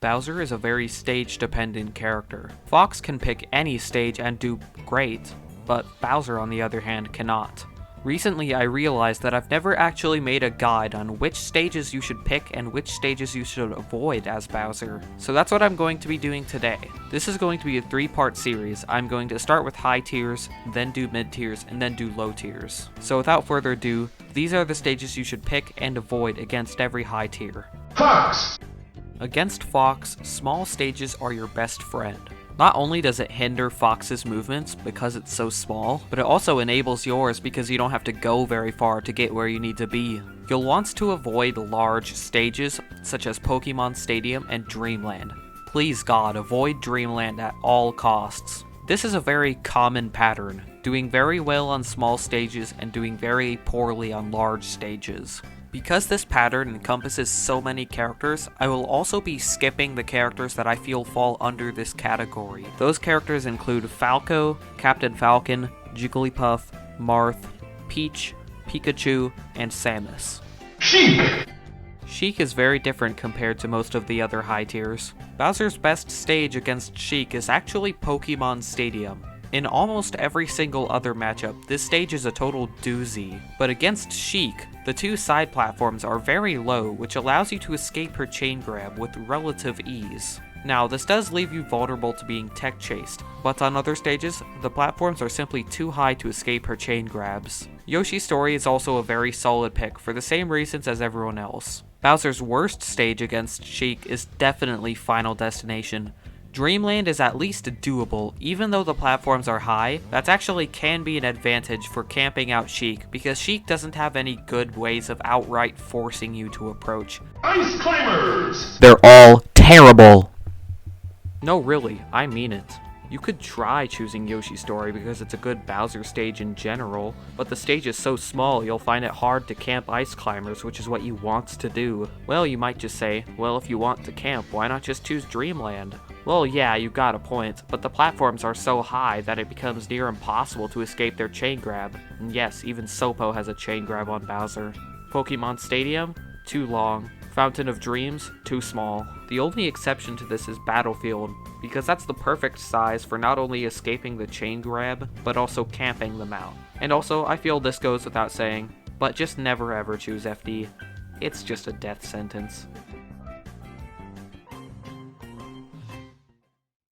Bowser is a very stage-dependent character. Fox can pick any stage and do great, but Bowser on the other hand cannot. Recently I realized that I've never actually made a guide on which stages you should pick and which stages you should avoid as Bowser. So that's what I'm going to be doing today. This is going to be a 3-part series. I'm going to start with high tiers, then do mid tiers, and then do low tiers. So without further ado, these are the stages you should pick and avoid against every high tier. Fox! Against Fox, small stages are your best friend. Not only does it hinder Fox's movements because it's so small, but it also enables yours because you don't have to go very far to get where you need to be. You'll want to avoid large stages such as Pokemon Stadium and Dreamland. Please God, avoid Dreamland at all costs. This is a very common pattern, doing very well on small stages and doing very poorly on large stages. Because this pattern encompasses so many characters, I will also be skipping the characters that I feel fall under this category. Those characters include Falco, Captain Falcon, Jigglypuff, Marth, Peach, Pikachu, and Samus. Sheik! Sheik is very different compared to most of the other high tiers. Bowser's best stage against Sheik is actually Pokemon Stadium. In almost every single other matchup, this stage is a total doozy, but against Sheik, the two side platforms are very low, which allows you to escape her chain grab with relative ease. Now, this does leave you vulnerable to being tech chased, but on other stages, the platforms are simply too high to escape her chain grabs. Yoshi's Story is also a very solid pick for the same reasons as everyone else. Bowser's worst stage against Sheik is definitely Final Destination. Dreamland is at least doable, even though the platforms are high. That actually can be an advantage for camping out Sheik, because Sheik doesn't have any good ways of outright forcing you to approach. Ice Climbers! They're all terrible! No, really, I mean it. You could try choosing Yoshi's Story because it's a good Bowser stage in general, but the stage is so small you'll find it hard to camp Ice Climbers, which is what you want to do. Well, you might just say, well, if you want to camp, why not just choose Dreamland? Well, yeah, you got a point, but the platforms are so high that it becomes near impossible to escape their chain grab. And yes, even Sopo has a chain grab on Bowser. Pokemon Stadium? Too long. Fountain of Dreams? Too small. The only exception to this is Battlefield, because that's the perfect size for not only escaping the chain grab, but also camping them out. And also, I feel this goes without saying, but just never ever choose FD. It's just a death sentence.